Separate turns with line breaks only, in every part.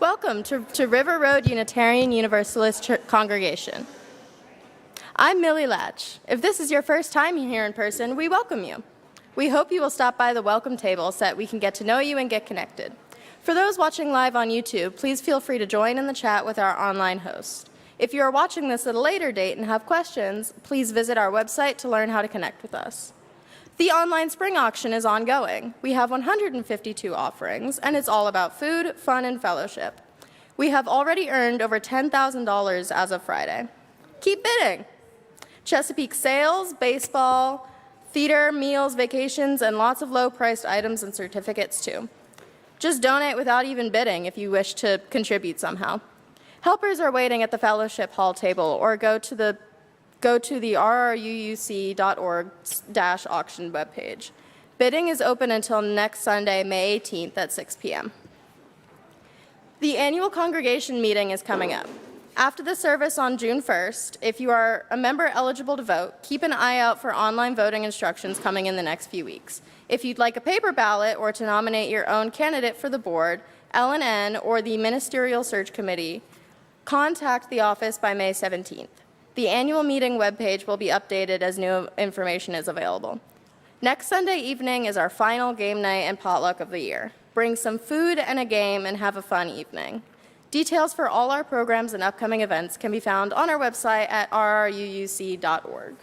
Welcome to River Road Unitarian Universalist Congregation. I'm Millie Latch. If this is your first time here in person, we welcome you. We hope you will stop by the welcome table so that we can get to know you and get connected. For those watching live on YouTube, please feel free to join in the chat with our online host. If you are watching this at a later date and have questions, please visit our website to learn how to connect with us. The online spring auction is ongoing. We have 152 offerings, and it's all about food, fun, and fellowship. We have already earned over $10,000 as of Friday. Keep bidding. Chesapeake sales, baseball, theater, meals, vacations, and lots of low-priced items and certificates, too. Just donate without even bidding if you wish to contribute somehow. Helpers are waiting at the fellowship hall table, or go to the rruuc.org/auction webpage. Bidding is open until next Sunday, May 18th at 6 p.m. The annual congregation meeting is coming up. After the service on June 1st, if you are a member eligible to vote, keep an eye out for online voting instructions coming in the next few weeks. If you'd like a paper ballot or to nominate your own candidate for the board, L&N, or the Ministerial Search Committee, contact the office by May 17th. The annual meeting webpage will be updated as new information is available. Next Sunday evening is our final game night and potluck of the year. Bring some food and a game and have a fun evening. Details for all our programs and upcoming events can be found on our website at rruuc.org.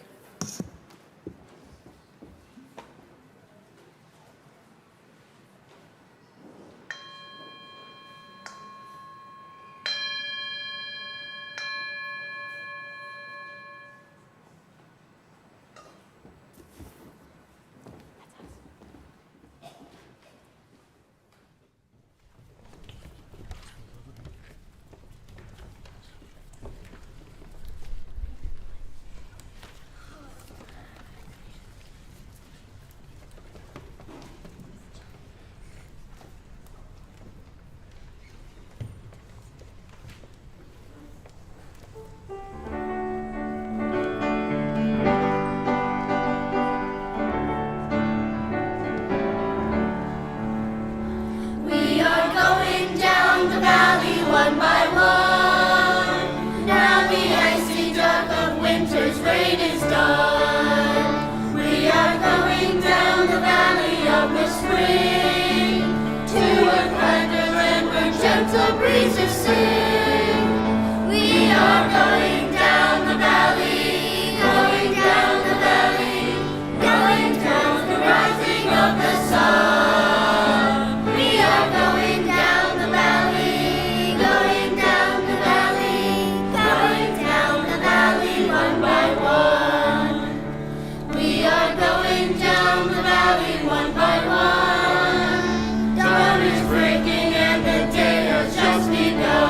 One by one, now the icy dark of winter's rain is done. We are going down the valley of the spring, to a kinder land where gentle breezes sing. We are going down the valley, going down the valley, going down the rising of the sun. We are going down the valley, one by one. We are going down the valley one by one. Dawn is breaking and the day has just begun.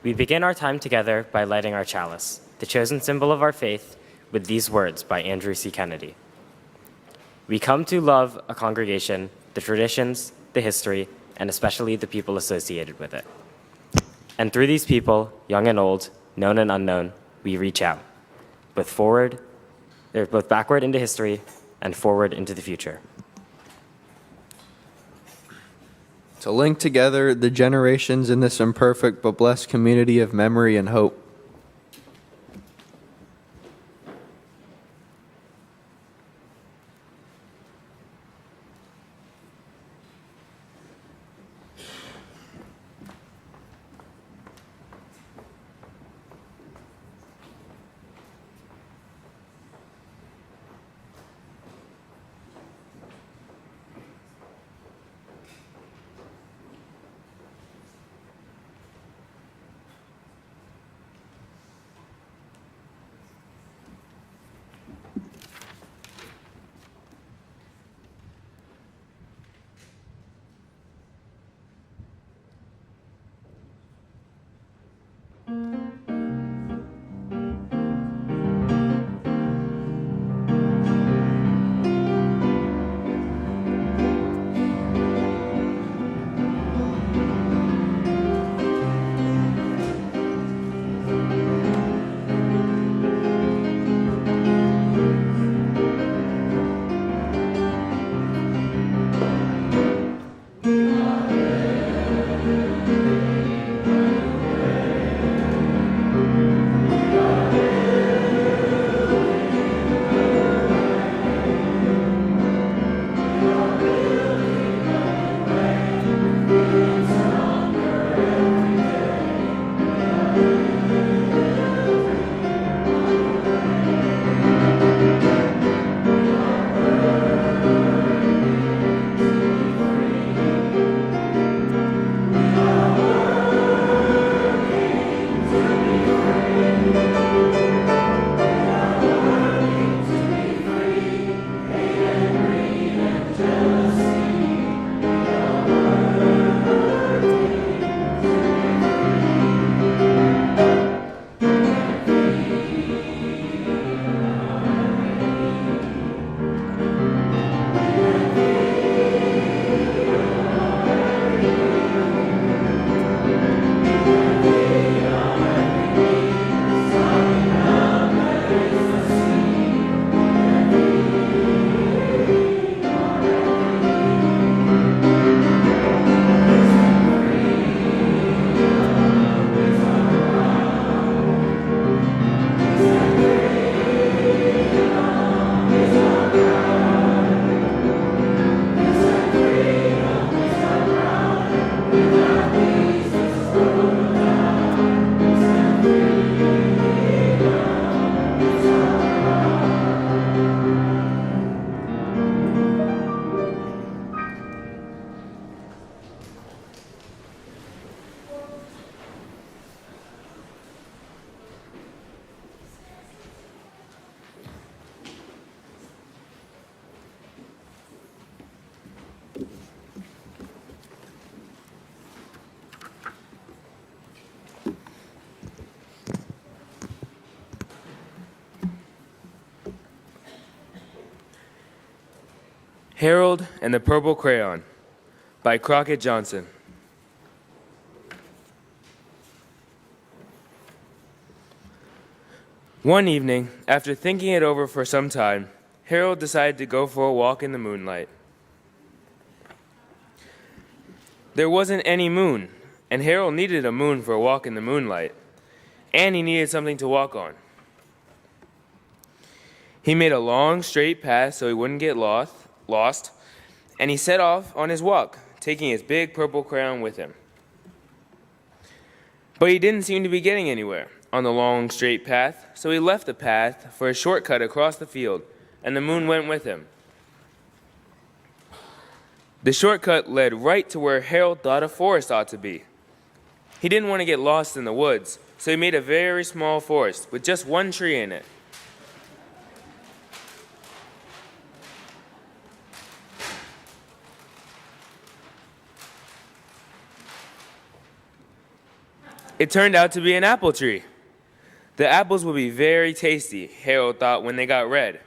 We begin our time together by lighting our chalice, the chosen symbol of our faith, with these words by Andrew C. Kennedy. We come to love a congregation, the traditions, the history, and especially the people associated with it. And through these people, young and old, known and unknown, we reach out, both backward into history and forward into the future.
To link together the generations in this imperfect but blessed community of memory and hope.
Harold and the Purple Crayon by Crockett Johnson. One evening, after thinking it over for some time, Harold decided to go for a walk in the moonlight. There wasn't any moon, and Harold needed a moon for a walk in the moonlight, and he needed something to walk on. He made a long, straight path so he wouldn't get lost, and he set off on his walk, taking his big purple crayon with him. But he didn't seem to be getting anywhere on the long, straight path, so he left the path for a shortcut across the field, and the moon went with him. The shortcut led right to where Harold thought a forest ought to be. He didn't want to get lost in the woods, so he made a very small forest with just one tree in it. It turned out to be an apple tree. The apples would be very tasty, Harold thought when they got red.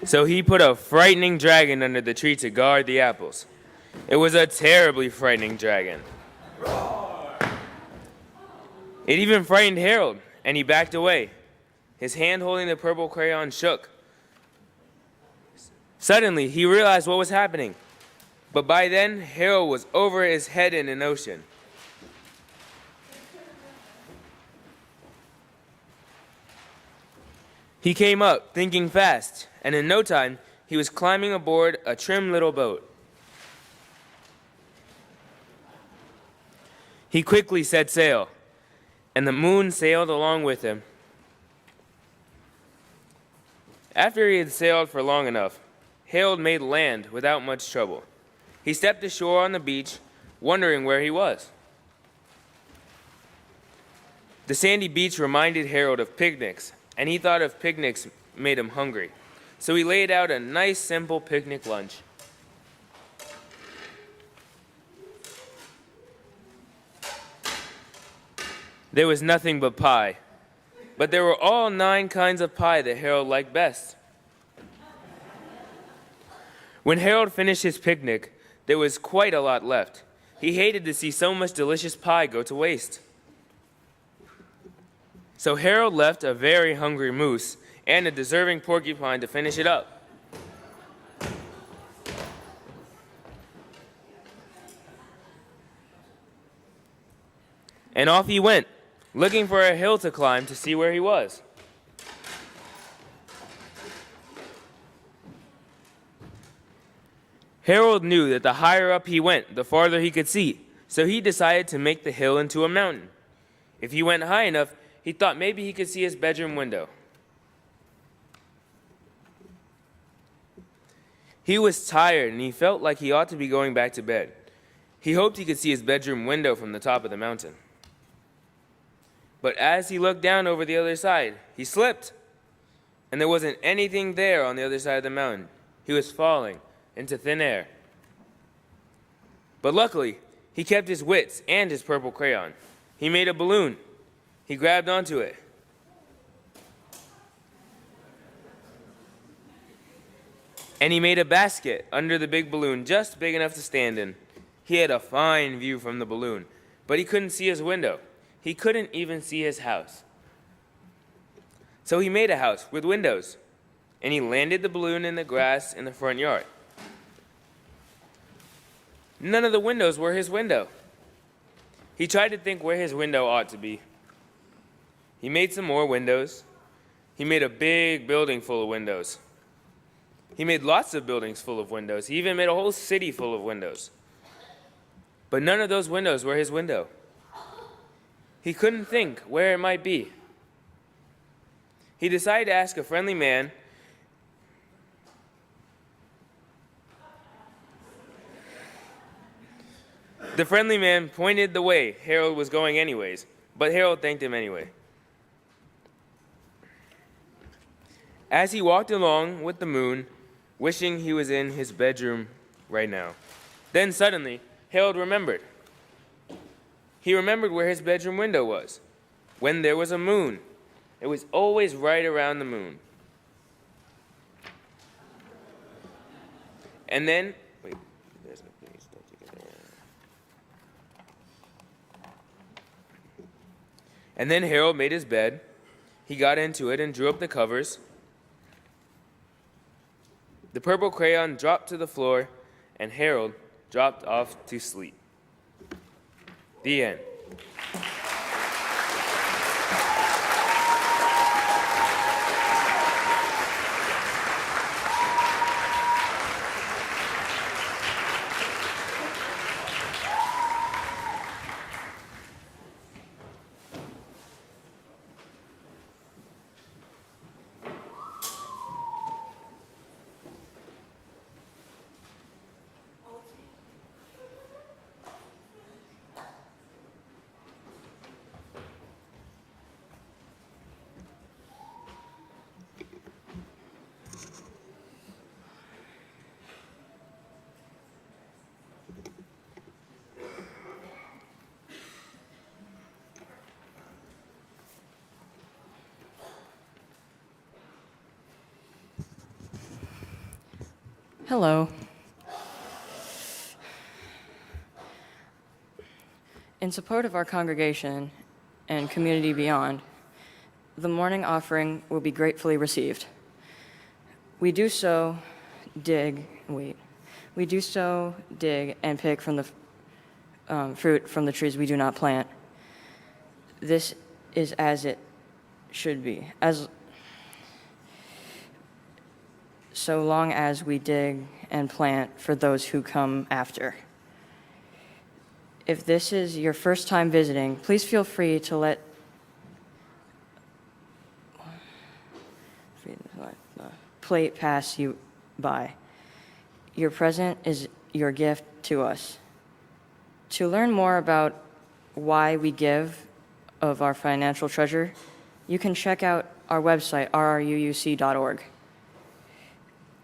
So he put a frightening dragon under the tree to guard the apples. It was a terribly frightening dragon. It even frightened Harold, and he backed away. His hand holding the purple crayon shook. Suddenly, he realized what was happening. But by then, Harold was over his head in an ocean. He came up, thinking fast, and in no time, he was climbing aboard a trim little boat. He quickly set sail, and the moon sailed along with him. After he had sailed for long enough, Harold made land without much trouble. He stepped ashore on the beach, wondering where he was. The sandy beach reminded Harold of picnics, and he thought of picnics made him hungry. So he laid out a nice, simple picnic lunch. There was nothing but pie, but there were all 9 kinds of pie that Harold liked best. When Harold finished his picnic, there was quite a lot left. He hated to see so much delicious pie go to waste. So Harold left a very hungry moose and a deserving porcupine to finish it up. And off he went, looking for a hill to climb to see where he was. Harold knew that the higher up he went, the farther he could see, so he decided to make the hill into a mountain. If he went high enough, he thought maybe he could see his bedroom window. He was tired and he felt like he ought to be going back to bed. He hoped he could see his bedroom window from the top of the mountain. But as he looked down over the other side, he slipped, and there wasn't anything there on the other side of the mountain. He was falling into thin air. But luckily, he kept his wits and his purple crayon. He made a balloon. He grabbed onto it. And he made a basket under the big balloon, just big enough to stand in. He had a fine view from the balloon, but he couldn't see his window. He couldn't even see his house. So he made a house with windows, and he landed the balloon in the grass in the front yard. None of the windows were his window. He tried to think where his window ought to be. He made some more windows. He made a big building full of windows. He made lots of buildings full of windows. He even made a whole city full of windows. But none of those windows were his window. He couldn't think where it might be. He decided to ask a friendly man. The friendly man pointed the way Harold was going anyways, but Harold thanked him anyway. As he walked along with the moon, wishing he was in his bedroom right now, then suddenly Harold remembered. He remembered where his bedroom window was. When there was a moon, it was always right around the moon. And then, wait, there's no place. Don't take it there. And then Harold made his bed. He got into it and drew up the covers. The purple crayon dropped to the floor, and Harold dropped off to sleep. The end.
Hello. In support of our congregation and community beyond, the morning offering will be gratefully received. We do so dig and pick from the fruit from the trees we do not plant. This is as it should be, so long as we dig and plant for those who come after. If this is your first time visiting, please feel free to let the plate pass you by. Your present is your gift to us. To learn more about why we give of our financial treasure, you can check out our website, rruuc.org.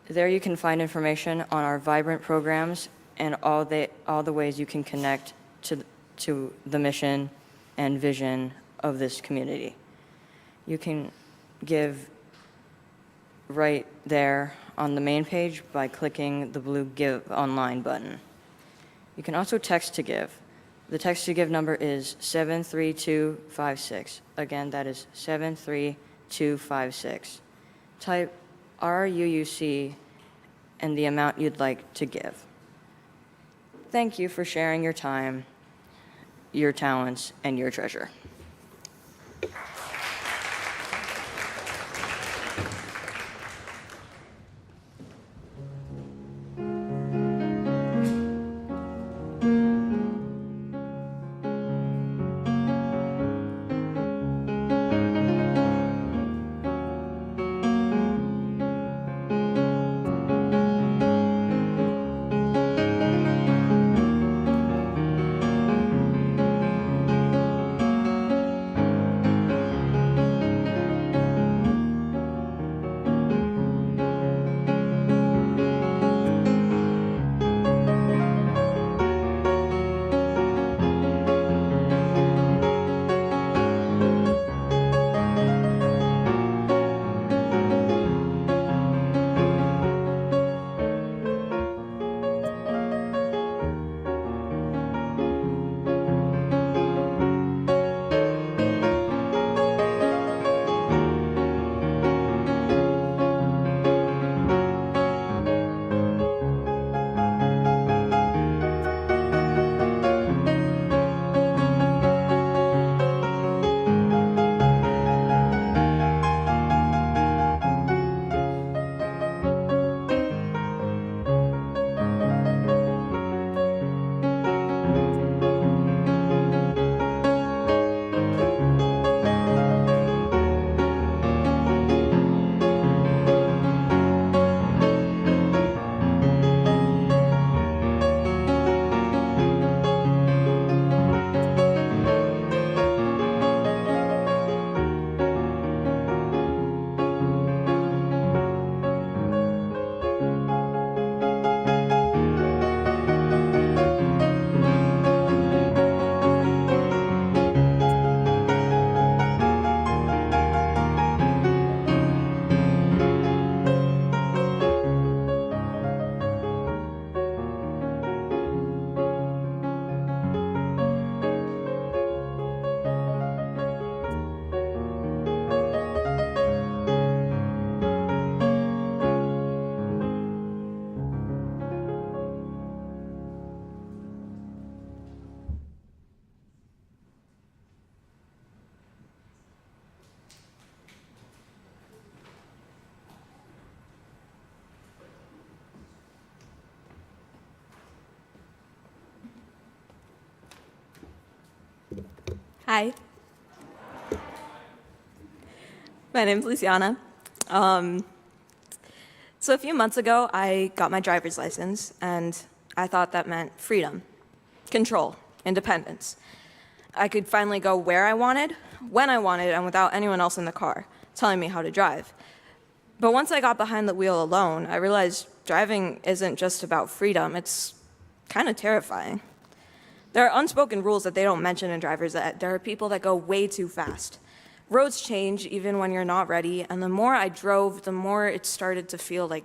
There you can find information on our vibrant programs and all the ways you can connect to the mission and vision of this community. You can give right there on the main page by clicking the blue Give Online button. You can also text to give. The text to give number is 73256. Again, that is 73256. Type RUUC and the amount you'd like to give. Thank you for sharing your time, your talents, and your treasure.
Hi. My name's Luciana. So a few months ago, I got my driver's license, and I thought that meant freedom, control, independence. I could finally go where I wanted, when I wanted, and without anyone else in the car telling me how to drive. But once I got behind the wheel alone, I realized driving isn't just about freedom, it's kind of terrifying. There are unspoken rules that they don't mention in driver's ed. There are people that go way too fast. Roads change even when you're not ready, and the more I drove, the more it started to feel like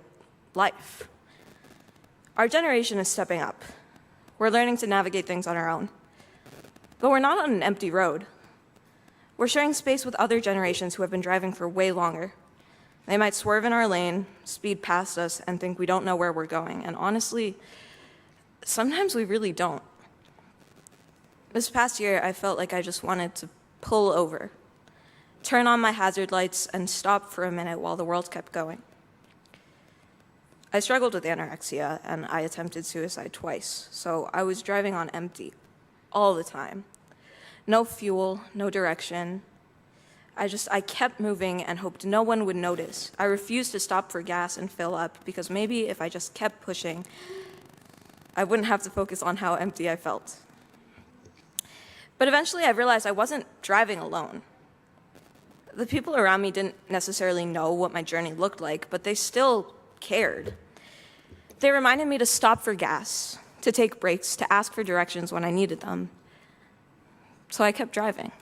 life. Our generation is stepping up. We're learning to navigate things on our own. But we're not on an empty road. We're sharing space with other generations who have been driving for way longer. They might swerve in our lane, speed past us, and think we don't know where we're going. And honestly, sometimes we really don't. This past year, I felt like I just wanted to pull over, turn on my hazard lights, and stop for a minute while the world kept going. I struggled with anorexia, and I attempted suicide twice, so I was driving on empty all the time. No fuel, no direction. I kept moving and hoped no one would notice. I refused to stop for gas and fill up, because maybe if I just kept pushing, I wouldn't have to focus on how empty I felt. But eventually I realized I wasn't driving alone. The people around me didn't necessarily know what my journey looked like, but they still cared. They reminded me to stop for gas, to take breaks, to ask for directions when I needed them. So I kept driving.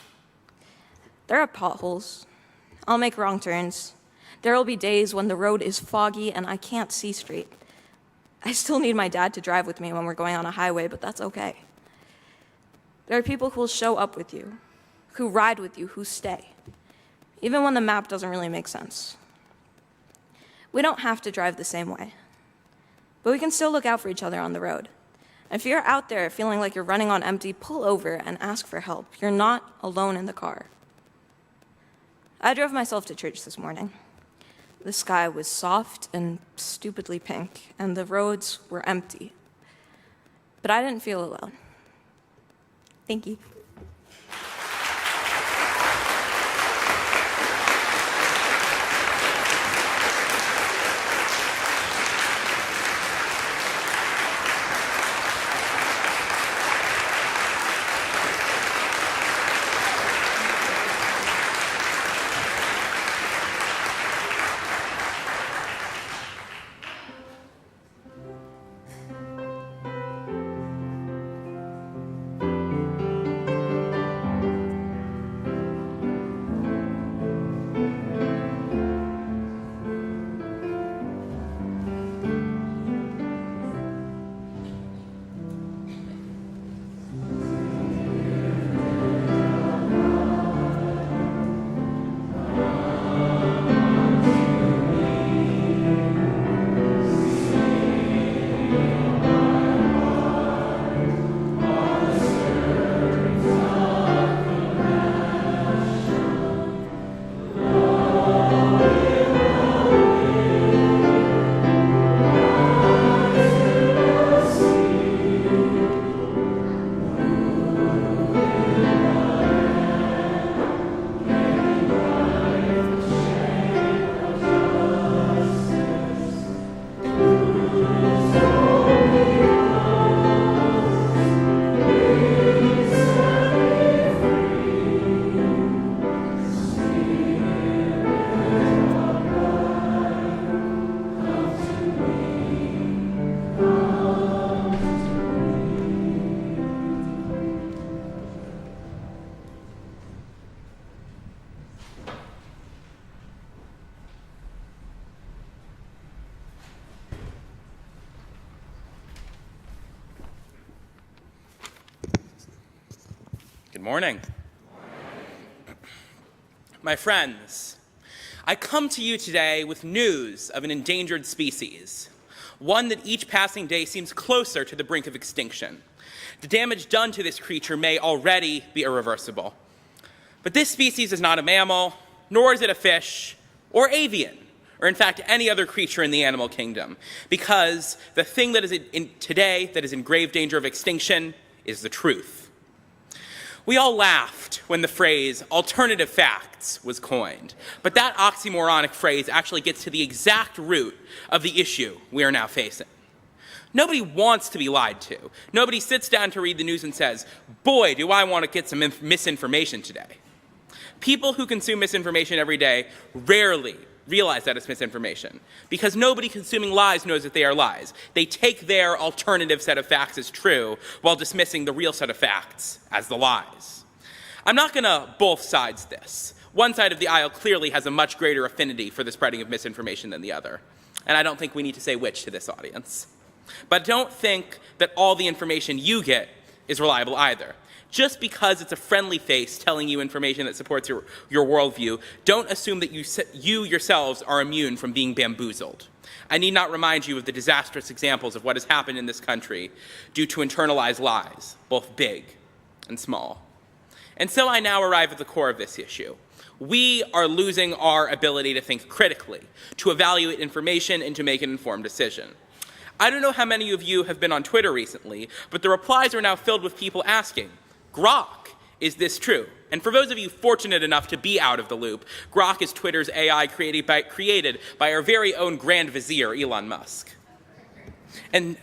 There are potholes. I'll make wrong turns. There will be days when the road is foggy and I can't see straight. I still need my dad to drive with me when we're going on a highway, but that's okay. There are people who will show up with you, who ride with you, who stay, even when the map doesn't really make sense. We don't have to drive the same way, but we can still look out for each other on the road. And if you're out there feeling like you're running on empty, pull over and ask for help. You're not alone in the car. I drove myself to church this morning. The sky was soft and stupidly pink, and the roads were empty. But I didn't feel alone. Thank you.
Good morning. My friends, I come to you today with news of an endangered species, one that each passing day seems closer to the brink of extinction. The damage done to this creature may already be irreversible. But this species is not a mammal, nor is it a fish, or avian, or in fact any other creature in the animal kingdom, because the thing that is today that is in grave danger of extinction is the truth. We all laughed when the phrase alternative facts was coined, but that oxymoronic phrase actually gets to the exact root of the issue we are now facing. Nobody wants to be lied to. Nobody sits down to read the news and says, boy, do I want to get some misinformation today. People who consume misinformation every day rarely realize that it's misinformation, because nobody consuming lies knows that they are lies. They take their alternative set of facts as true while dismissing the real set of facts as the lies. I'm not going to both sides this. One side of the aisle clearly has a much greater affinity for the spreading of misinformation than the other, and I don't think we need to say which to this audience. But don't think that all the information you get is reliable either. Just because it's a friendly face telling you information that supports your worldview, don't assume that you yourselves are immune from being bamboozled. I need not remind you of the disastrous examples of what has happened in this country due to internalized lies, both big and small. And so I now arrive at the core of this issue. We are losing our ability to think critically, to evaluate information, and to make an informed decision. I don't know how many of you have been on Twitter recently, but the replies are now filled with people asking, Grok, is this true? And for those of you fortunate enough to be out of the loop, Grok is Twitter's AI created by our very own Grand Vizier, Elon Musk. And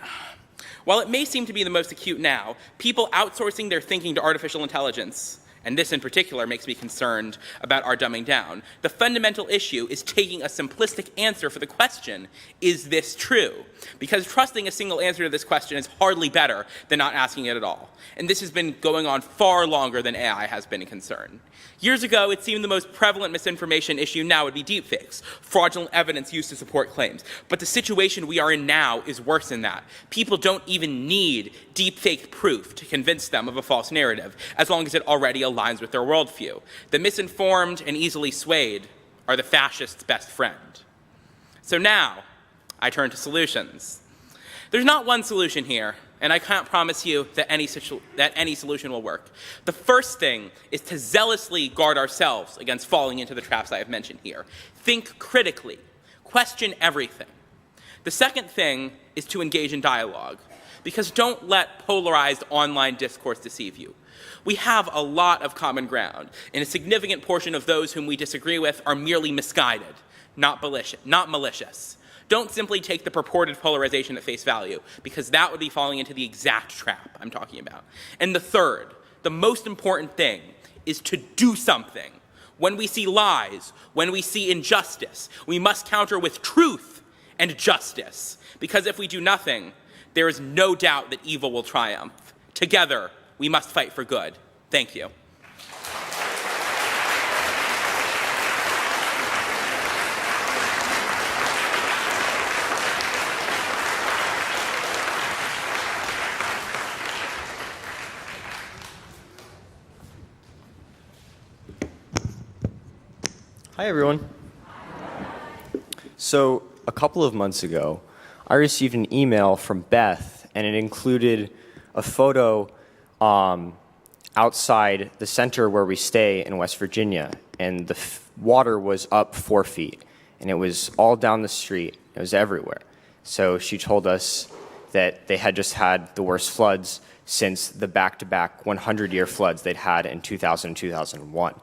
while it may seem to be the most acute now, people outsourcing their thinking to artificial intelligence, and this in particular makes me concerned about our dumbing down, the fundamental issue is taking a simplistic answer for the question, is this true? Because trusting a single answer to this question is hardly better than not asking it at all. And this has been going on far longer than AI has been a concern. Years ago, it seemed the most prevalent misinformation issue now would be deepfakes, fraudulent evidence used to support claims. But the situation we are in now is worse than that. People don't even need deepfake proof to convince them of a false narrative, as long as it already aligns with their worldview. The misinformed and easily swayed are the fascists' best friend. So now, I turn to solutions. There's not one solution here, and I can't promise you that any solution will work. The first thing is to zealously guard ourselves against falling into the traps I have mentioned here. Think critically. Question everything. The second thing is to engage in dialogue, because don't let polarized online discourse deceive you. We have a lot of common ground, and a significant portion of those whom we disagree with are merely misguided, not malicious. Don't simply take the purported polarization at face value, because that would be falling into the exact trap I'm talking about. And the third, the most important thing, is to do something. When we see lies, when we see injustice, we must counter with truth and justice, because if we do nothing, there is no doubt that evil will triumph. Together, we must fight for good. Thank you.
Hi, everyone. So, a couple of months ago, I received an email from Beth, and it included a photo outside the center where we stay in West Virginia, and the water was up 4 feet, and it was all down the street. It was everywhere. So she told us that they had just had the worst floods since the back-to-back 100-year floods they'd had in 2000 and 2001,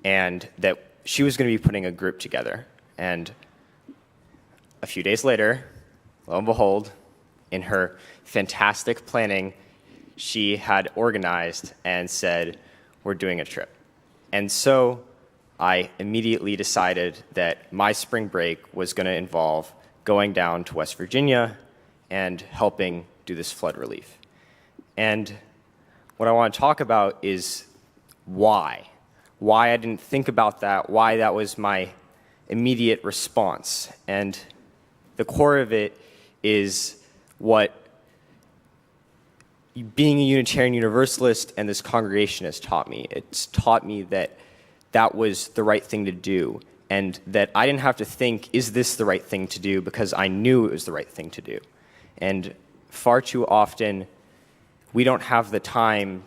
and that she was going to be putting a group together. And a few days later, lo and behold, in her fantastic planning, she had organized and said, we're doing a trip. And so I immediately decided that my spring break was going to involve going down to West Virginia and helping do this flood relief. And what I want to talk about is why I didn't think about that, why that was my immediate response. And the core of it is what being a Unitarian Universalist and this congregation has taught me. It's taught me that that was the right thing to do, and that I didn't have to think, is this the right thing to do, because I knew it was the right thing to do. And far too often, we don't have the time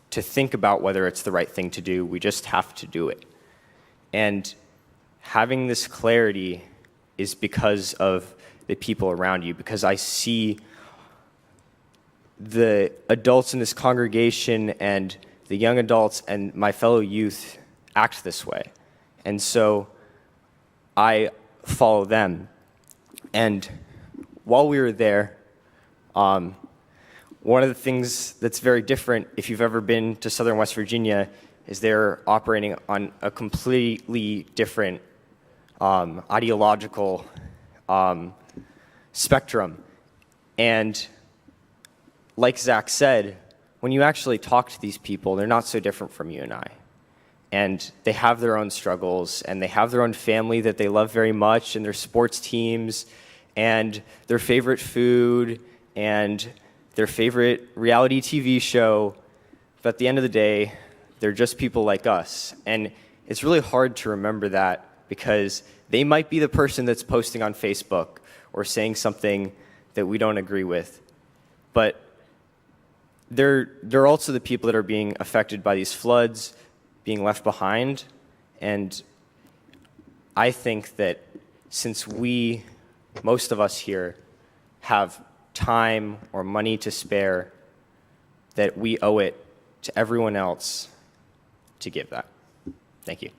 to think about whether it's the right thing to do. We just have to do it. And having this clarity is because of the people around you, because I see the adults in this congregation and the young adults and my fellow youth act this way. And so I follow them. And while we were there, one of the things that's very different, if you've ever been to southern West Virginia, is they're operating on a completely different ideological spectrum. And like Zach said, when you actually talk to these people, they're not so different from you and I. And they have their own struggles, and they have their own family that they love very much, and their sports teams, and their favorite food and their favorite reality TV show. But at the end of the day, they're just people like us. And it's really hard to remember that because they might be the person that's posting on Facebook or saying something that we don't agree with. But they're also the people that are being affected by these floods, being left behind. And I think that since most of us here, have time or money to spare, that we owe it to everyone else to give that. Thank you.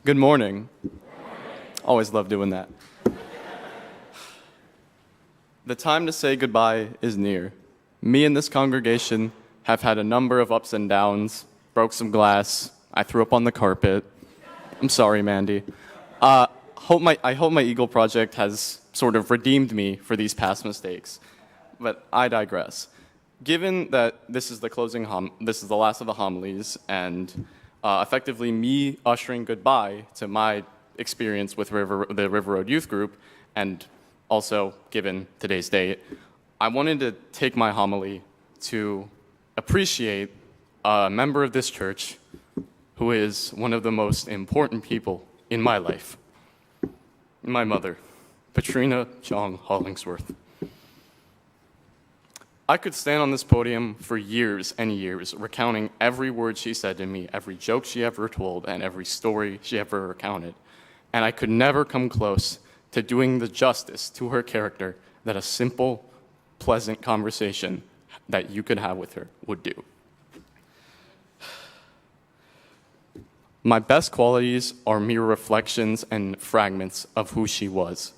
Good morning. Always love doing that. The time to say goodbye is near. Me and this congregation have had a number of ups and downs, broke some glass, I threw up on the carpet. I'm sorry, Mandy. I hope my Eagle project has sort of redeemed me for these past mistakes, but I digress. Given that this is the last of the homilies, and effectively me ushering goodbye to my experience with the River Road Youth Group, and also given today's date, I wanted to take my homily to appreciate a member of this church who is one of the most important people in my life, my mother, Patrina Chong Hollingsworth. I could stand on this podium for years and years, recounting every word she said to me, every joke she ever told, and every story she ever recounted. And I could never come close to doing the justice to her character that a simple, pleasant conversation that you could have with her would do. My best qualities are mere reflections and fragments of who she was.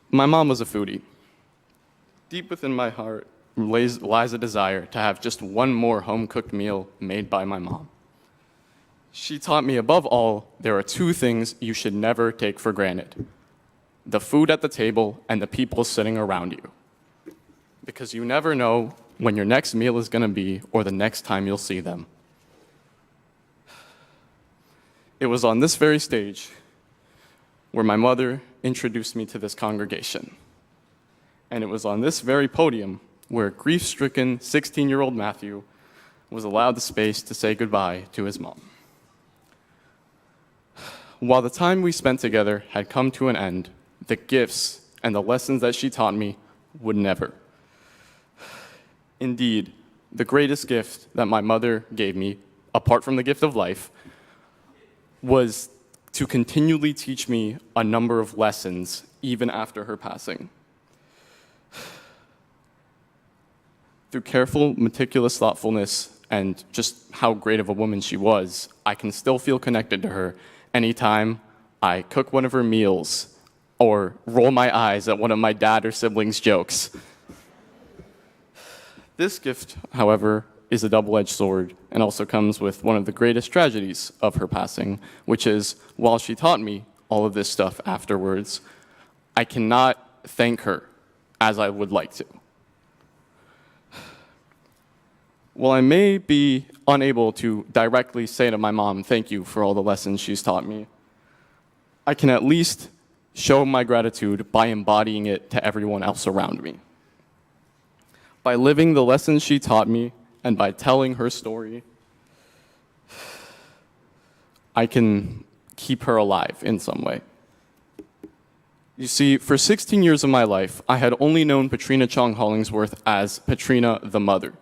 My mom was a foodie. Deep within my heart lies a desire to have just one more home-cooked meal made by my mom. She taught me, above all, there are two things you should never take for granted: the food at the table and the people sitting around you. Because you never know when your next meal is going to be or the next time you'll see them. It was on this very stage where my mother introduced me to this congregation. And it was on this very podium where grief-stricken 16-year-old Matthew was allowed the space to say goodbye to his mom. While the time we spent together had come to an end, the gifts and the lessons that she taught me would never. Indeed, the greatest gift that my mother gave me, apart from the gift of life, was to continually teach me a number of lessons even after her passing. Through careful, meticulous thoughtfulness and just how great of a woman she was, I can still feel connected to her anytime I cook one of her meals or roll my eyes at one of my dad or siblings' jokes. This gift, however, is a double-edged sword and also comes with one of the greatest tragedies of her passing, which is, while she taught me all of this stuff afterwards, I cannot thank her as I would like to. While I may be unable to directly say to my mom, thank you for all the lessons she's taught me, I can at least show my gratitude by embodying it to everyone else around me. By living the lessons she taught me and by telling her story, I can keep her alive in some way. You see, for 16 years of my life, I had only known Patrina Chong Hollingsworth as Patrina the mother.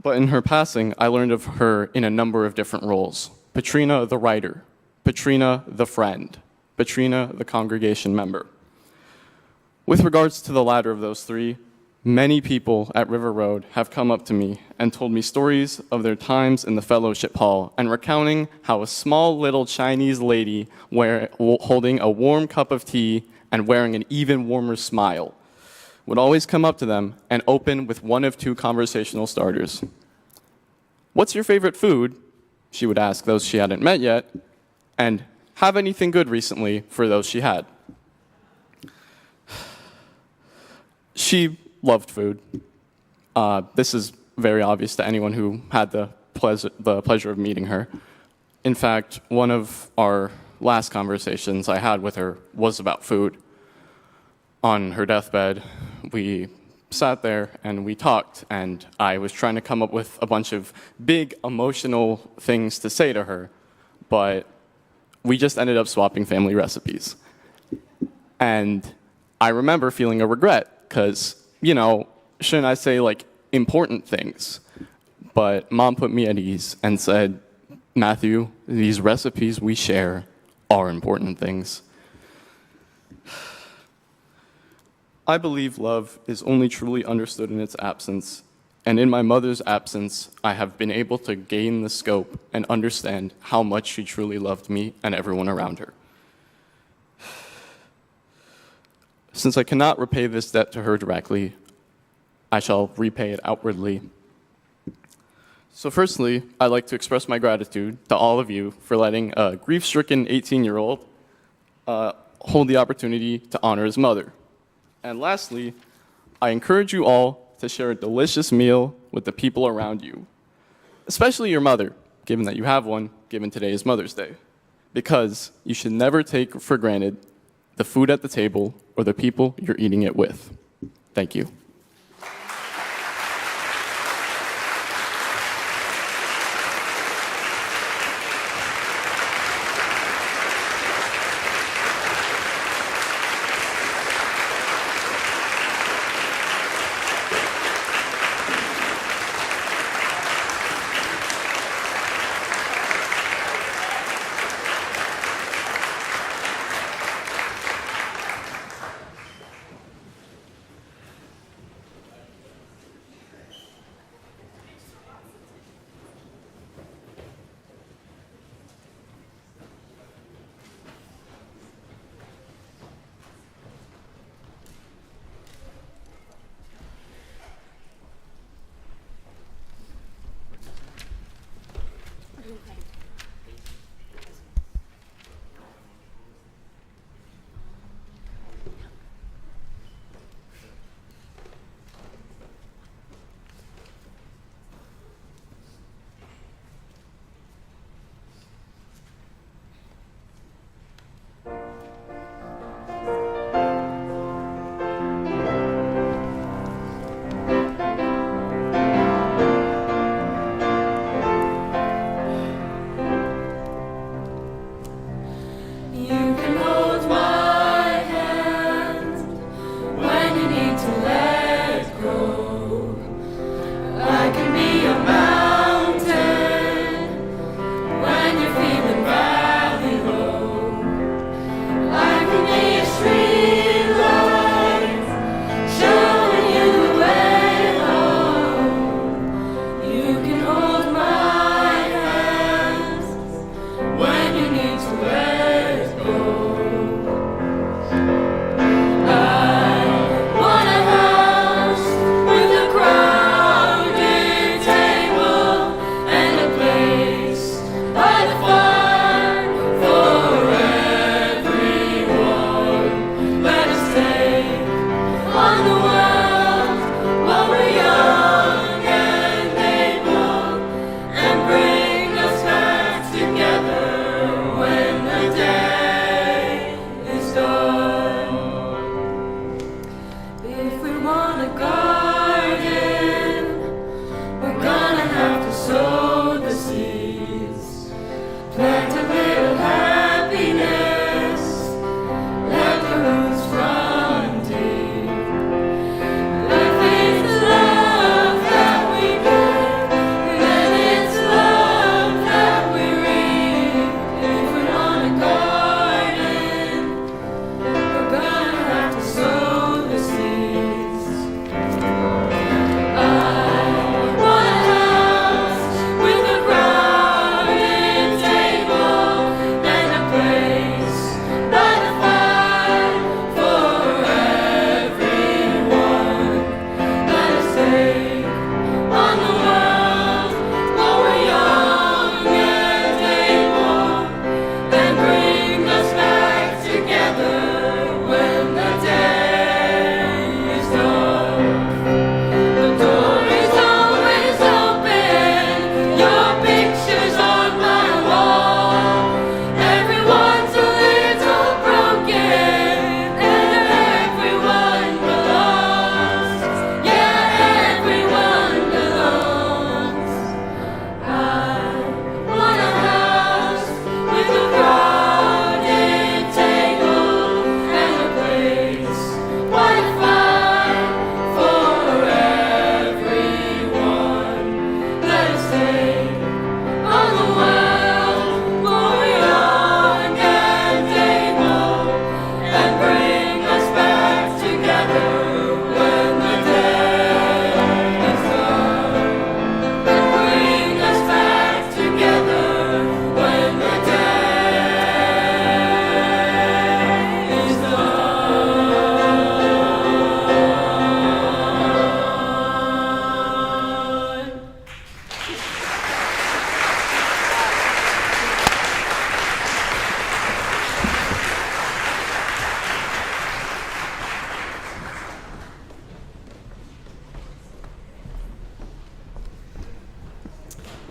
But in her passing, I learned of her in a number of different roles. Patrina the writer, Patrina the friend, Patrina the congregation member. With regards to the latter of those three, many people at River Road have come up to me and told me stories of their times in the fellowship hall and recounting how a small little Chinese lady holding a warm cup of tea and wearing an even warmer smile would always come up to them and open with one of two conversational starters. What's your favorite food? She would ask those she hadn't met yet, and have anything good recently for those she had. She loved food. This is very obvious to anyone who had the pleasure of meeting her. In fact, one of our last conversations I had with her was about food. On her deathbed, we sat there and we talked, and I was trying to come up with a bunch of big emotional things to say to her, but we just ended up swapping family recipes. And I remember feeling a regret, because, shouldn't I say, important things? But Mom put me at ease and said, Matthew, these recipes we share are important things. I believe love is only truly understood in its absence, and in my mother's absence, I have been able to gain the scope and understand how much she truly loved me and everyone around her. Since I cannot repay this debt to her directly, I shall repay it outwardly. So firstly, I'd like to express my gratitude to all of you for letting a grief-stricken 18-year-old hold the opportunity to honor his mother. And lastly, I encourage you all to share a delicious meal with the people around you, especially your mother, given that you have one, given today is Mother's Day, because you should never take for granted the food at the table or the people you're eating it with. Thank you.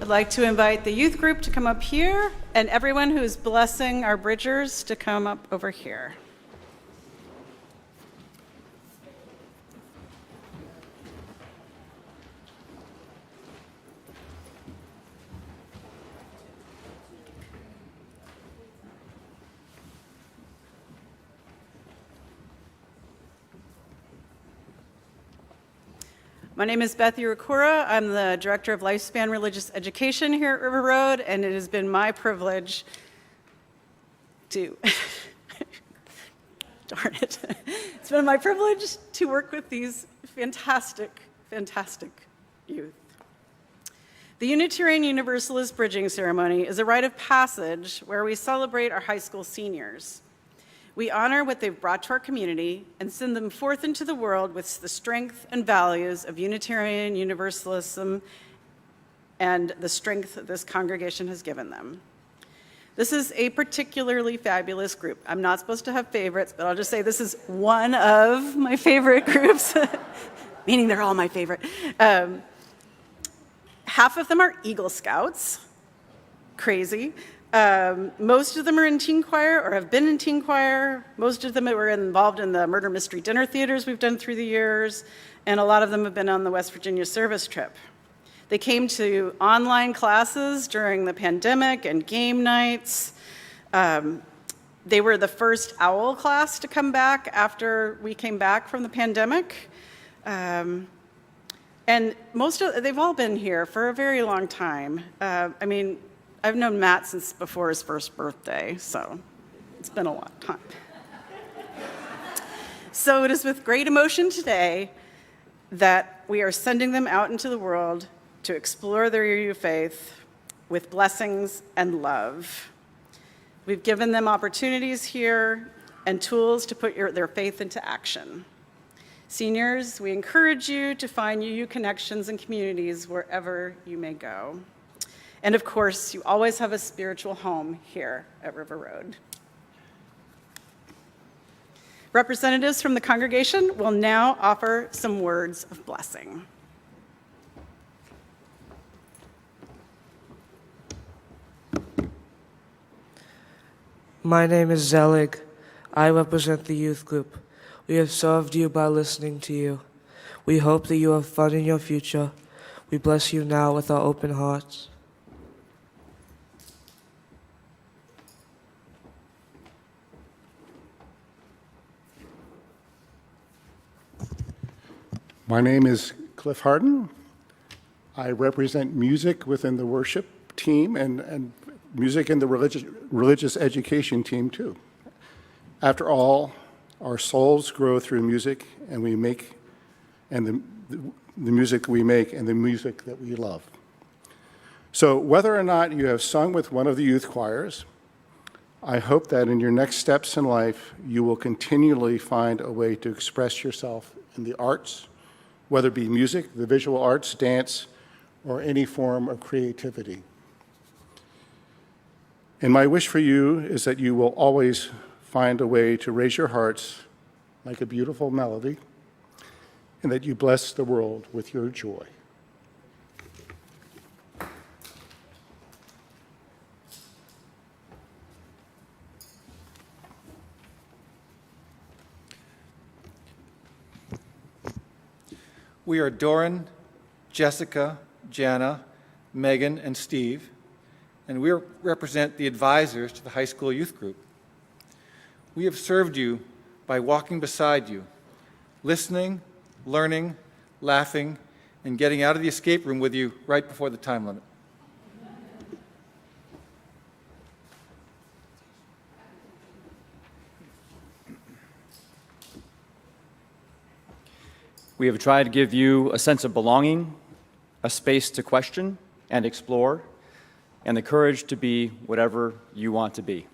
I'd like to invite the youth group to come up here and everyone who's blessing our bridgers to come up over here. My name is Beth Urukura. I'm the Director of Lifespan Religious Education here at River Road, and it has been my privilege to, darn it, it's been my privilege to work with these fantastic, fantastic youth. The Unitarian Universalist Bridging Ceremony is a rite of passage where we celebrate our high school seniors. We honor what they've brought to our community and send them forth into the world with the strength and values of Unitarian Universalism and the strength that this congregation has given them. This is a particularly fabulous group. I'm not supposed to have favorites, but I'll just say this is one of my favorite groups, meaning they're all my favorite. Half of them are Eagle Scouts, crazy. Most of them are in teen choir or have been in teen choir. Most of them were involved in the murder mystery dinner theaters we've done through the years, and a lot of them have been on the West Virginia service trip. They came to online classes during the pandemic and game nights. They were the first OWL class to come back after we came back from the pandemic. And they've all been here for a very long time. I've known Matt since before his first birthday, so it's been a long time. So it is with great emotion today that we are sending them out into the world to explore their UU faith with blessings and love. We've given them opportunities here and tools to put their faith into action. Seniors, we encourage you to find UU connections and communities wherever you may go. And of course, you always have a spiritual home here at River Road. Representatives from the congregation will now offer some words of blessing.
My name is Zelig. I represent the youth group. We have served you by listening to you. We hope that you have fun in your future. We bless you now with our open hearts.
My name is Cliff Harden. I represent music within the worship team and music in the religious education team too. After all, our souls grow through music, and we make, and the music we make and the music that we love. So whether or not you have sung with one of the youth choirs, I hope that in your next steps in life, you will continually find a way to express yourself in the arts, whether it be music, the visual arts, dance, or any form of creativity. And my wish for you is that you will always find a way to raise your hearts like a beautiful melody, and that you bless the world with your joy.
We are Doran, Jessica, Jana, Megan, and Steve, and we represent the advisors to the high school youth group. We have served you by walking beside you, listening, learning, laughing, and getting out of the escape room with you right before the time limit.
We have tried to give you a sense of belonging, a space to question and explore, and the courage to be whatever you want to be.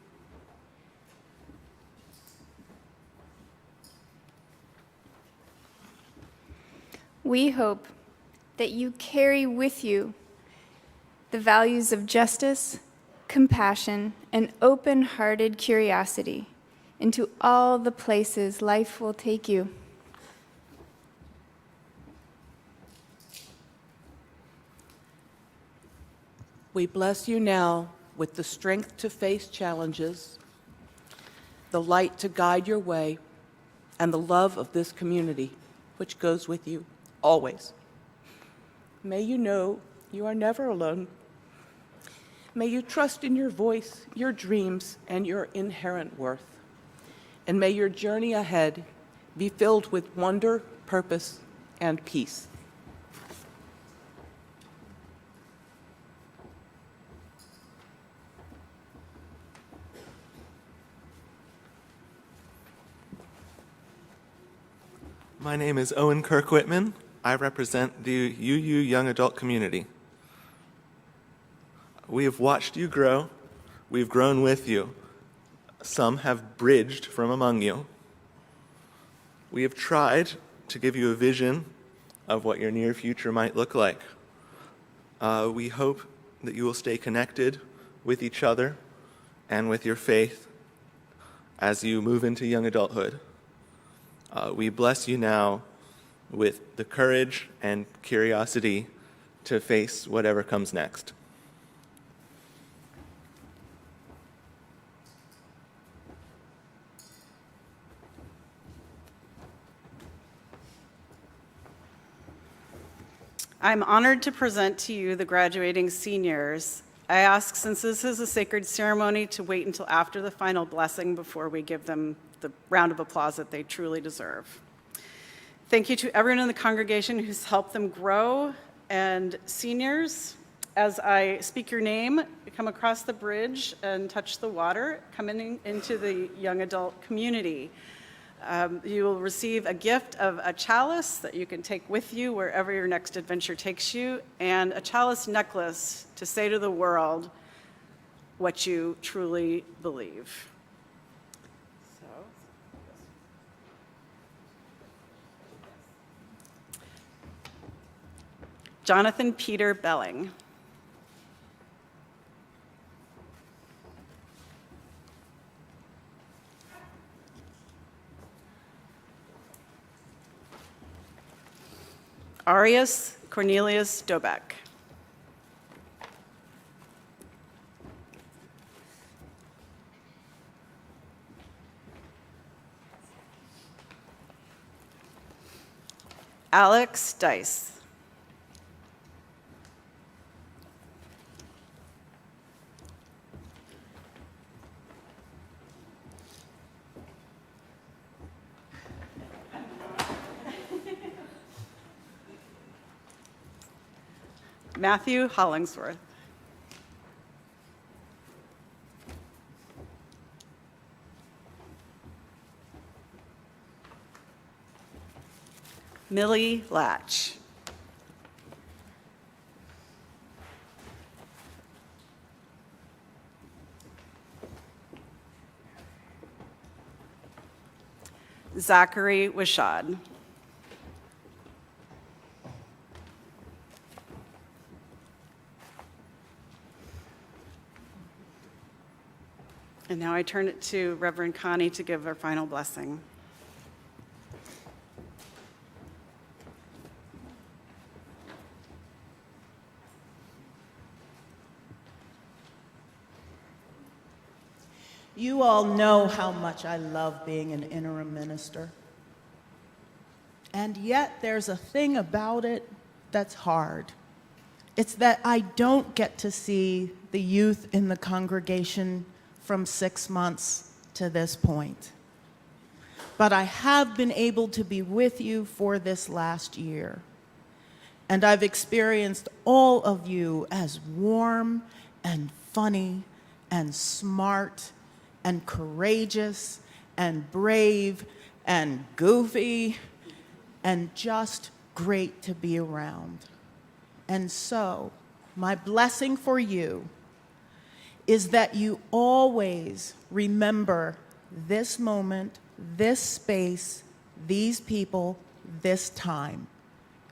We hope that you carry with you the values of justice, compassion, and open-hearted curiosity into all the places life will take you.
We bless you now with the strength to face challenges, the light to guide your way, and the love of this community, which goes with you always. May you know you are never alone. May you trust in your voice, your dreams, and your inherent worth. And may your journey ahead be filled with wonder, purpose, and peace.
My name is Owen Kirk Whitman. I represent the UU young adult community. We have watched you grow. We've grown with you. Some have bridged from among you. We have tried to give you a vision of what your near future might look like. We hope that you will stay connected with each other and with your faith as you move into young adulthood. We bless you now with the courage and curiosity to face whatever comes next.
I'm honored to present to you the graduating seniors. I ask, since this is a sacred ceremony, to wait until after the final blessing before we give them the round of applause that they truly deserve. Thank you to everyone in the congregation who's helped them grow. And seniors, as I speak your name, come across the bridge and touch the water, coming into the young adult community. You will receive a gift of a chalice that you can take with you wherever your next adventure takes you, and a chalice necklace to say to the world what you truly believe. Jonathan Peter Belling. Arias Cornelius Dobeck. Alex Dice. Matthew Hollingsworth. Millie Latch. Zachary Wishad. And now I turn it to Reverend Connie to give our final blessing.
You all know how much I love being an interim minister. And yet there's a thing about it that's hard. It's that I don't get to see the youth in the congregation from 6 months to this point. But I have been able to be with you for this last year. And I've experienced all of you as warm and funny and smart and courageous and brave and goofy and just great to be around. And so, my blessing for you is that you always remember this moment, this space, these people, this time.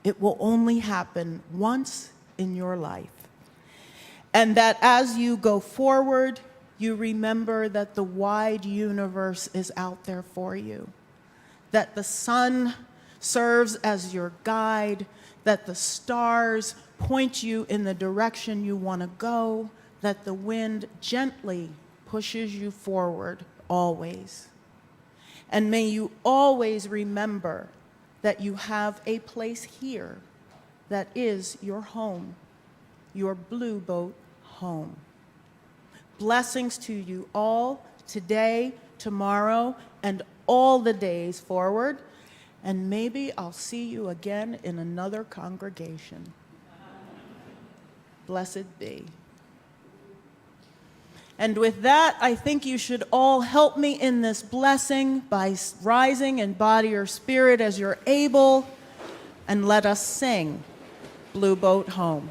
It will only happen once in your life. And that as you go forward, you remember that the wide universe is out there for you, that the sun serves as your guide that the stars point you in the direction you want to go, that the wind gently pushes you forward always. And may you always remember that you have a place here that is your home, your Blue Boat home. Blessings to you all today, tomorrow, and all the days forward. And maybe I'll see you again in another congregation. Blessed be. And with that, I think you should all help me in this blessing by rising in body or spirit as you're able, and let us sing Blue Boat Home.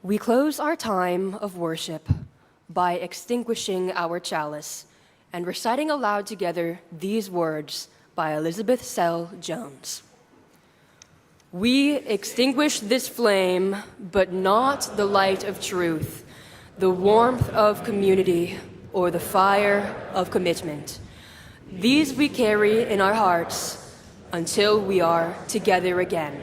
We close our time of worship by extinguishing our chalice and reciting aloud together these words by Elizabeth Sell Jones. We extinguish this flame, but not the light of truth, the warmth of community, or the fire of commitment. These we carry in our hearts until we are together again.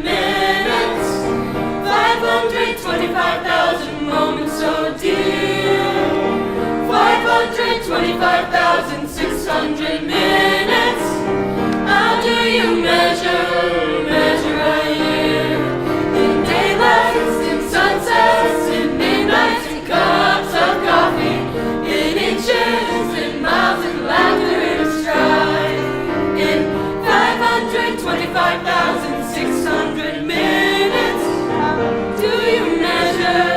minutes, 525,000 moments so dear, 525,600 minutes. How do you measure a year? In daylights, in sunsets, in midnights, in cups of coffee, in inches, in miles, in laughter, in a stride. In 525,600 minutes, do you measure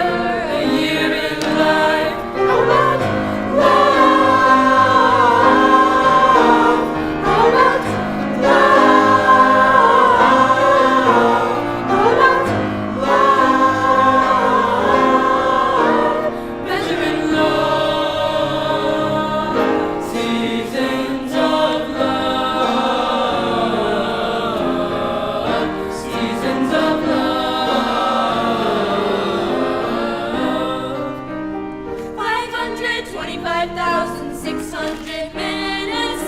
a year in life? How about love? How about love? How about love? Measuring love, seasons of love, seasons of love. 525,600 minutes,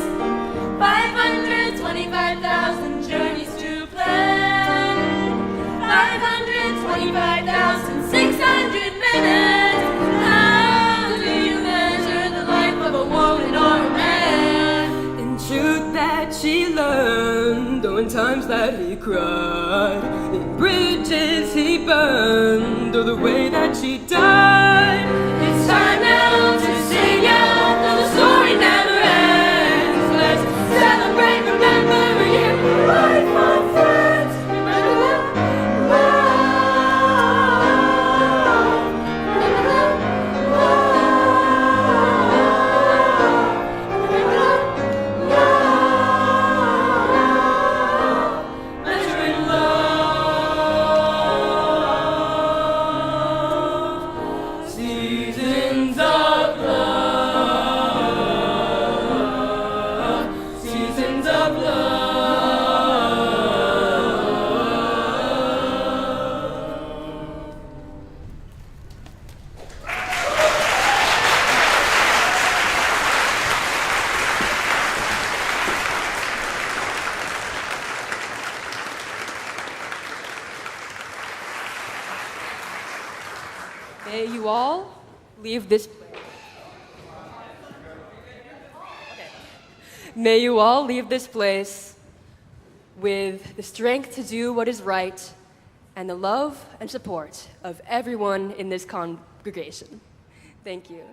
525,000 journeys to plan, 525,600 minutes. How do you measure the life of a woman or a man?
In truth that she learned, or in times that he cried, in bridges he burned, or the way that she died.
It's time now to sing out, though the story never ends. Let's celebrate, remember a year for life, my friends. Remember that love. Remember that love. Remember that love. Measuring love. Seasons of love. Seasons of love.
May you all leave this May you all leave this place with the strength to do what is right and the love and support of everyone in this congregation. Thank you.